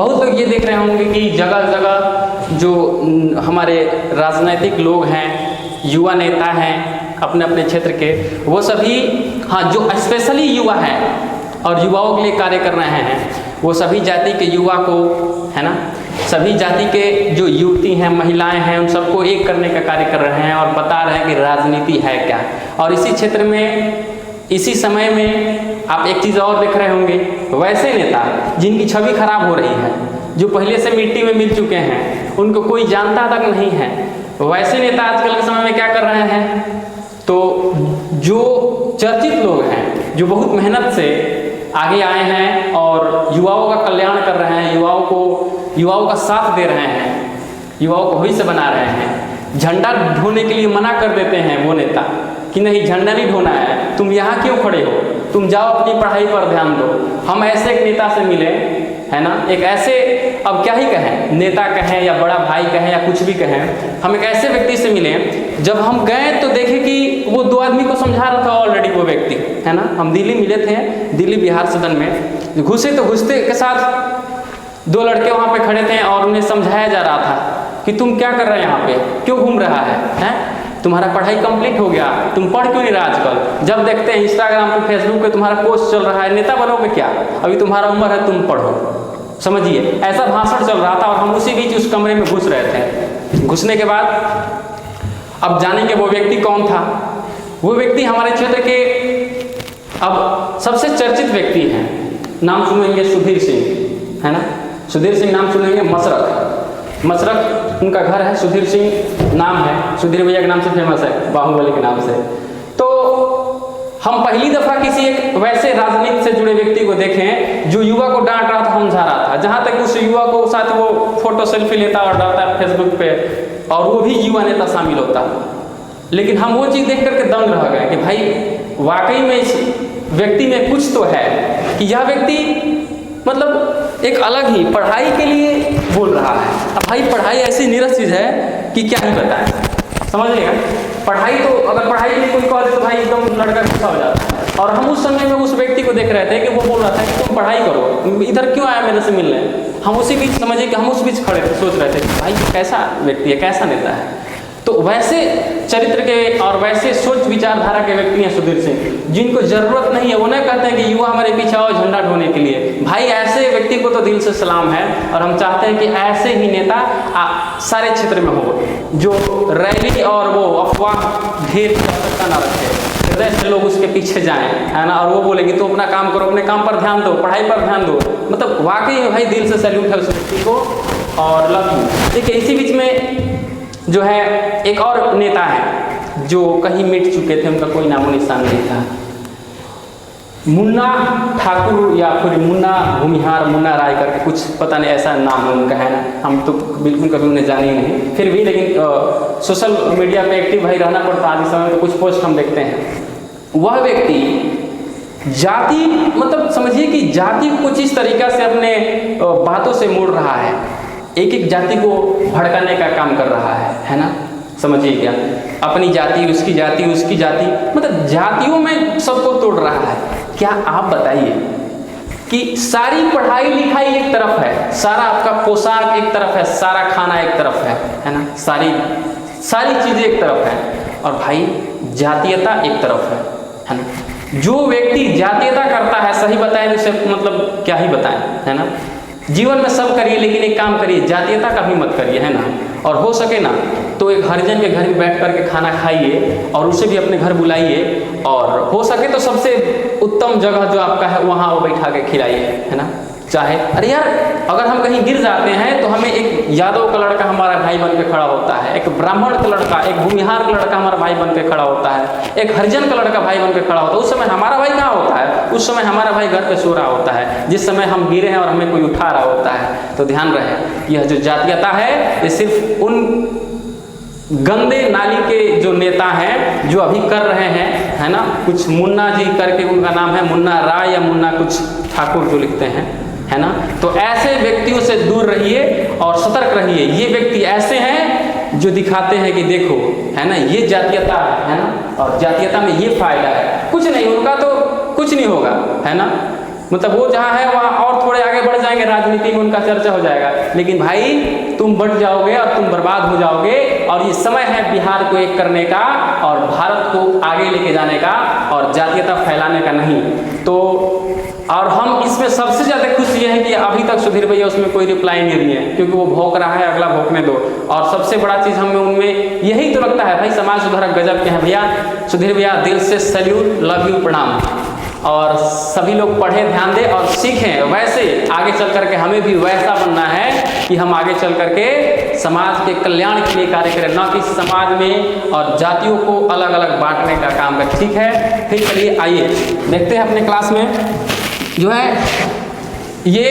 बहुत लोग ये देख रहे होंगे कि जगह जगह जो हमारे राजनीतिक लोग हैं, युवा नेता हैं अपने अपने क्षेत्र के, वो सभी हाँ जो स्पेशली युवा हैं और युवाओं के लिए कार्य कर रहे हैं, वो सभी जाति के युवा को, है ना, सभी जाति के जो युवती हैं, महिलाएं हैं, उन सबको एक करने का कार्य कर रहे हैं और बता रहे हैं कि राजनीति है क्या। और इसी क्षेत्र में, इसी समय में आप एक चीज़ और देख रहे होंगे, वैसे नेता जिनकी छवि खराब हो रही है, जो पहले से मिट्टी में मिल चुके हैं, उनको कोई जानता तक नहीं है, वैसे नेता आजकल के समय में क्या कर रहे हैं, तो जो चर्चित लोग हैं, जो बहुत मेहनत से आगे आए हैं और युवाओं का कल्याण कर रहे हैं, युवाओं का साथ दे रहे हैं, युवाओं को भविष्य बना रहे हैं, झंडा ढोने के लिए मना कर देते हैं वो नेता कि नहीं झंडा नहीं ढोना है, तुम यहाँ क्यों खड़े हो, तुम जाओ अपनी पढ़ाई पर ध्यान दो। हम ऐसे एक नेता से मिले, है ना, एक ऐसे, अब क्या ही कहें, नेता कहें या बड़ा भाई कहें या कुछ भी कहें, हम एक ऐसे व्यक्ति से मिले, जब हम गए तो देखे कि वो दो आदमी को समझा रहा था ऑलरेडी वो व्यक्ति, है ना। हम दिल्ली मिले थे, दिल्ली बिहार सदन में घुसे तो घुसते के साथ दो लड़के वहाँ पे खड़े थे और उन्हें समझाया जा रहा था कि तुम क्या कर रहे हैं यहाँ पे, क्यों घूम रहा है? तुम्हारा पढ़ाई कंप्लीट हो गया, तुम पढ़ क्यों नहीं रहा आजकल? जब देखते हैं इंस्टाग्राम पे, फेसबुक पे तुम्हारा पोस्ट चल रहा है, नेता बनोगे क्या, अभी तुम्हारा उम्र है, तुम पढ़ो। समझिए, ऐसा भाषण चल रहा था और हम उसी बीच उस कमरे में घुस रहे थे। घुसने के बाद अब जानेंगे वो व्यक्ति कौन था। वो व्यक्ति हमारे क्षेत्र के अब सबसे चर्चित व्यक्ति हैं। नाम सुनेंगे सुधीर सिंह, है ना, सुधीर सिंह नाम सुनेंगे। मसरख उनका घर है, सुधीर सिंह नाम है, सुधीर भैया के नाम से फेमस है, बाहुबली के नाम से। तो हम पहली दफा किसी एक वैसे राजनीति से जुड़े व्यक्ति को देखें जो युवा को डांट रहा था, समझा रहा था, जहां तक उस युवा को साथ वो फोटो सेल्फी लेता और डालता है फेसबुक पे, और वो भी युवा नेता शामिल होता। लेकिन हम वो चीज़ देख करके दंग रह गए कि भाई वाकई में इस व्यक्ति में कुछ तो है, कि यह व्यक्ति मतलब एक अलग ही पढ़ाई के लिए बोल रहा है। अब भाई पढ़ाई ऐसी नीरस चीज़ है कि क्या ही बताएं, समझ लिएगा। पढ़ाई तो अगर पढ़ाई के लिए कोई कह दे तो भाई एकदम लड़का गुस्सा हो जाता है। और हम उस समय में उस व्यक्ति को देख रहे थे कि वो बोल रहा था कि तुम पढ़ाई करो, इधर क्यों आया मेरे से मिलने। हम उसी बीच समझिए कि हम उस बीच खड़े थे, सोच रहे थे कि भाई कैसा व्यक्ति है, कैसा नेता है। तो वैसे चरित्र के और वैसे सोच विचारधारा के व्यक्ति हैं सुधीर सिंह, जिनको जरूरत नहीं है। वो नहीं कहते हैं कि युवा हमारे पीछे आओ झंडा ढोने के लिए। भाई ऐसे व्यक्ति को तो दिल से सलाम है, और हम चाहते हैं कि ऐसे ही नेता सारे क्षेत्र में हो, जो रैली और वो अफवाह ढेर की आवश्यकता ना रखे, हृदय से लोग उसके पीछे जाएं, है ना, और वो बोलेंगे तो अपना काम करो, अपने काम पर ध्यान दो, पढ़ाई पर ध्यान दो। मतलब वाकई में भाई दिल से सैल्यूट है उस व्यक्ति को और लव यू। देखिए इसी बीच में जो है एक और नेता है जो कहीं मिट चुके थे, उनका कोई नामो निशान नहीं था। मुन्ना ठाकुर या फिर मुन्ना भूमिहार, मुन्ना राय करके कुछ पता नहीं ऐसा नाम है उनका, है ना। हम तो बिल्कुल कभी उन्हें जाने ही नहीं, फिर भी लेकिन सोशल मीडिया पे एक्टिव भाई रहना पड़ता है। इस समय तो कुछ पोस्ट हम देखते हैं। वह व्यक्ति जाति, मतलब समझिए कि जाति को कुछ इस तरीक़ा से अपने बातों से मोड़ रहा है, एक एक जाति को भड़काने का काम कर रहा है ना। समझिए क्या, अपनी जाति, उसकी जाति, उसकी जाति, मतलब जातियों में सबको तोड़ रहा है। क्या आप बताइए कि सारी पढ़ाई लिखाई एक तरफ है, सारा आपका पोशाक एक तरफ है, सारा खाना एक तरफ है ना, सारी चीज़ें एक तरफ है, और भाई जातीयता एक तरफ है ना। जो व्यक्ति जातीयता करता है, सही बताएं उसे मतलब क्या ही बताएं, है ना। जीवन में सब करिए लेकिन एक काम करिए, जातीयता का भी मत करिए, है ना। और हो सके ना तो एक हरिजन के घर में बैठ करके खाना खाइए और उसे भी अपने घर बुलाइए, और हो सके तो सबसे उत्तम जगह जो आपका है वहाँ वो बैठा के खिलाइए, है ना। चाहे अरे यार अगर हम कहीं गिर जाते हैं तो हमें एक यादव का लड़का हमारा भाई बन के खड़ा होता है, एक ब्राह्मण का लड़का, एक भूमिहार का लड़का हमारा भाई बन के खड़ा होता है, एक हरिजन का लड़का भाई बन के खड़ा होता है। उस समय हमारा भाई कहाँ होता है? उस समय हमारा भाई घर पे सो रहा होता है, जिस समय हम गिरे हैं और हमें कोई उठा रहा होता है। तो ध्यान रहे, यह जो जातीयता है ये सिर्फ उन गंदे नाली के जो नेता हैं जो अभी कर रहे हैं, है ना। कुछ मुन्ना जी करके उनका नाम है, मुन्ना राय या मुन्ना कुछ ठाकुर जो लिखते हैं, है ना। तो ऐसे व्यक्तियों से दूर रहिए और सतर्क रहिए। ये व्यक्ति ऐसे हैं जो दिखाते हैं कि देखो, है ना, ये जातीयता है ना, और जातीयता में ये फायदा है। कुछ नहीं, उनका तो कुछ नहीं होगा, है ना। मतलब वो जहाँ है वहाँ और थोड़े आगे बढ़ जाएंगे, राजनीति में उनका चर्चा हो जाएगा। लेकिन भाई तुम बढ़ जाओगे और तुम बर्बाद हो जाओगे, और ये समय है बिहार को एक करने का और भारत को आगे लेके जाने का और जातीयता फैलाने का नहीं। तो और हम इसमें सबसे ज़्यादा खुश ये है कि अभी तक सुधीर भैया उसमें कोई रिप्लाई नहीं दिए हैं, क्योंकि वो भौंक रहा है, अगला भौंकने दो। और सबसे बड़ा चीज़ हमें उनमें यही तो लगता है, भाई समाज सुधारक गजब के हैं भैया। सुधीर भैया दिल से सैल्यूट, लव यू, प्रणाम। और सभी लोग पढ़ें, ध्यान दें और सीखें, वैसे आगे चल करके हमें भी वैसा बनना है कि हम आगे चल करके समाज के कल्याण के लिए कार्य करें, ना कि समाज में और जातियों को अलग अलग बांटने का काम करें। ठीक है, फिर चलिए आइए देखते हैं अपने क्लास में जो है ये